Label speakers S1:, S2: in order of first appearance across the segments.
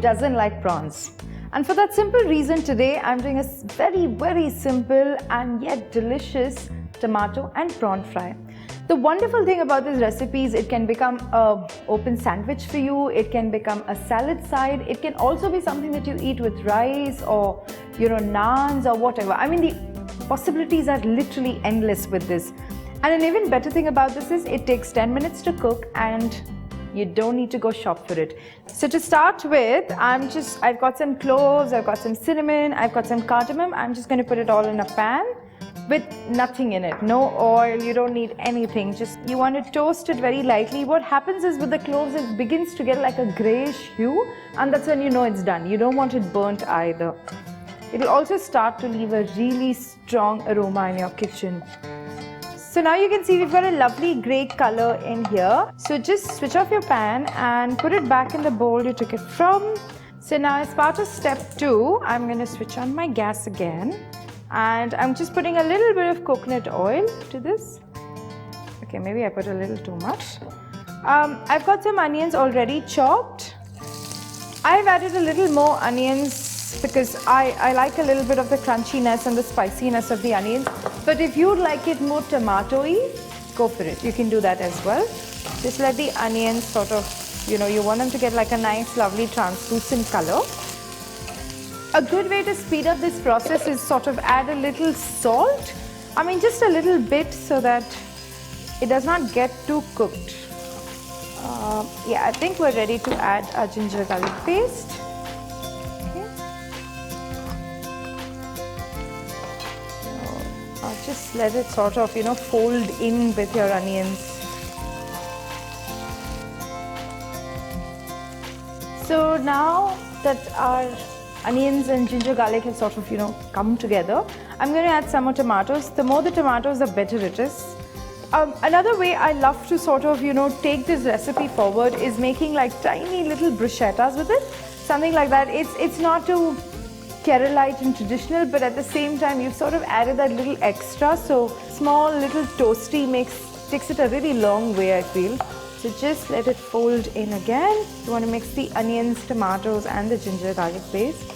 S1: doesn't like prawns? And for that simple reason, today I'm doing a very simple and yet delicious tomato and prawn fry. The wonderful thing about this recipe is it can become an open sandwich for you, it can become a salad side, it can also be something that you eat with rice or naans or whatever. I mean, the possibilities are literally endless with this. And an even better thing about this is it takes 10 minutes to cook and you don't need to go shop for it. So to start with, I've got some cloves, I've got some cinnamon, I've got some cardamom. I'm just going to put it all in a pan with nothing in it. No oil, you don't need anything. Just you want to toast it very lightly. What happens is with the cloves, it begins to get like a grayish hue, and that's when you know it's done. You don't want it burnt either. It'll also start to leave a really strong aroma in your kitchen. So now you can see we've got a lovely grey color in here. So just switch off your pan and put it back in the bowl you took it from. So now as part of step 2, I'm going to switch on my gas again. And I'm just putting a little bit of coconut oil to this. Okay, maybe I put a little too much. I've got some onions already chopped. I've added a little more onions because I like a little bit of the crunchiness and the spiciness of the onions. But if you'd like it more tomato-y, go for it. You can do that as well. Just let the onions sort of, you want them to get like a nice, lovely, translucent color. A good way to speed up this process is sort of add a little salt. I mean, just a little bit so that it does not get too cooked. Yeah, I think we're ready to add our ginger garlic paste. Just let it sort of, fold in with your onions. So now that our onions and ginger garlic have sort of, come together, I'm going to add some more tomatoes. The more the tomatoes, the better it is. Another way I love to sort of, take this recipe forward is making like tiny little bruschettas with it. Something like that. It's not too Keralite and traditional, but at the same time you've sort of added that little extra, so small little toasty takes it a really long way, I feel. So just let it fold in again. You want to mix the onions, tomatoes and the ginger garlic paste.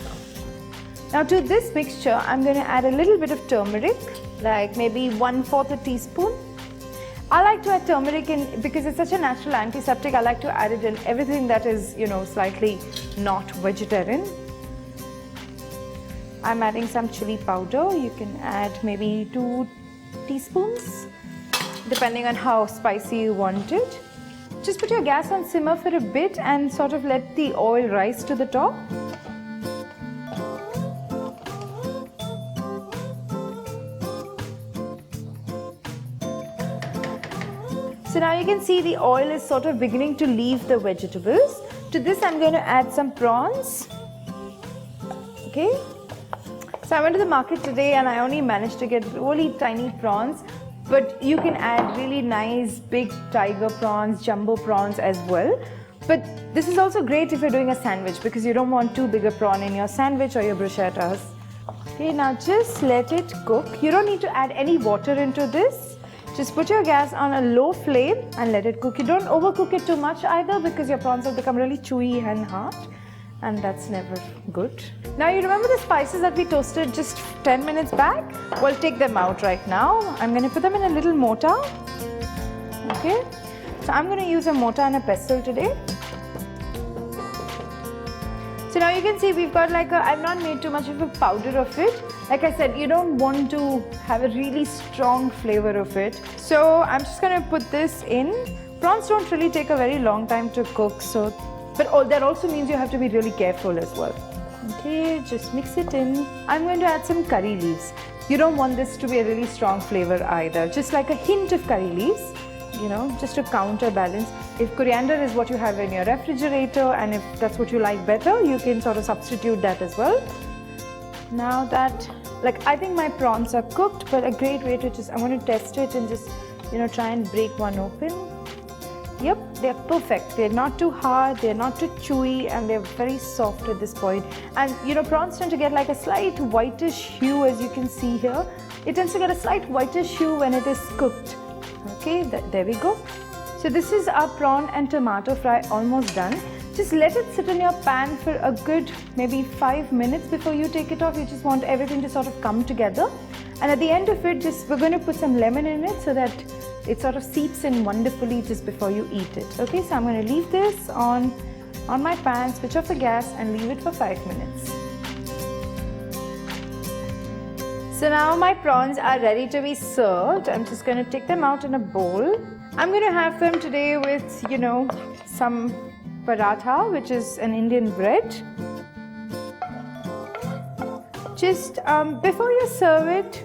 S1: Now to this mixture I'm going to add a little bit of turmeric, like maybe 1/4 teaspoon. I like to add turmeric in because it's such a natural antiseptic. I like to add it in everything that is slightly not vegetarian. I'm adding some chilli powder. You can add maybe 2 teaspoons, depending on how spicy you want it. Just put your gas on simmer for a bit and sort of let the oil rise to the top. So now you can see the oil is sort of beginning to leave the vegetables. To this I'm going to add some prawns. Okay. So I went to the market today and I only managed to get really tiny prawns, but you can add really nice big tiger prawns, jumbo prawns as well. But this is also great if you're doing a sandwich because you don't want too big a prawn in your sandwich or your bruschettas. Okay, now just let it cook. You don't need to add any water into this. Just put your gas on a low flame and let it cook. You don't overcook it too much either because your prawns have become really chewy and hard. And that's never good. Now you remember the spices that we toasted just 10 minutes back? We'll take them out right now. I'm going to put them in a little mortar. Okay. So I'm going to use a mortar and a pestle today. So now you can see we've got I've not made too much of a powder of it. Like I said, you don't want to have a really strong flavor of it. So I'm just going to put this in. Prawns don't really take a very long time to cook, but that also means you have to be really careful as well. Okay, just mix it in. I'm going to add some curry leaves. You don't want this to be a really strong flavor either. Just like a hint of curry leaves, just to counterbalance. If coriander is what you have in your refrigerator and if that's what you like better, you can sort of substitute that as well. Now that, I think my prawns are cooked, but a great way to I want to test it and just, try and break one open. Yep, they're perfect. They're not too hard, they're not too chewy, and they're very soft at this point. And prawns tend to get like a slight whitish hue, as you can see here. It tends to get a slight whitish hue when it is cooked. Okay, there we go. So this is our prawn and tomato fry almost done. Just let it sit in your pan for a good maybe 5 minutes before you take it off. You just want everything to sort of come together. And at the end of it, we're going to put some lemon in it so that it sort of seeps in wonderfully just before you eat it. Okay, so I'm going to leave this on my pan, switch off the gas and leave it for 5 minutes. So now my prawns are ready to be served. I'm just going to take them out in a bowl. I'm going to have them today with, some paratha, which is an Indian bread. Just before you serve it,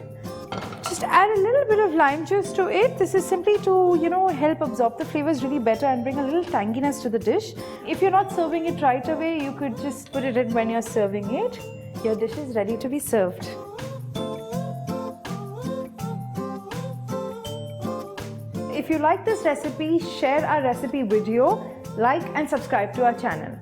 S1: just add a little bit of lime juice to it. This is simply to, help absorb the flavors really better and bring a little tanginess to the dish. If you're not serving it right away, you could just put it in when you're serving it. Your dish is ready to be served. If you like this recipe, share our recipe video, like and subscribe to our channel.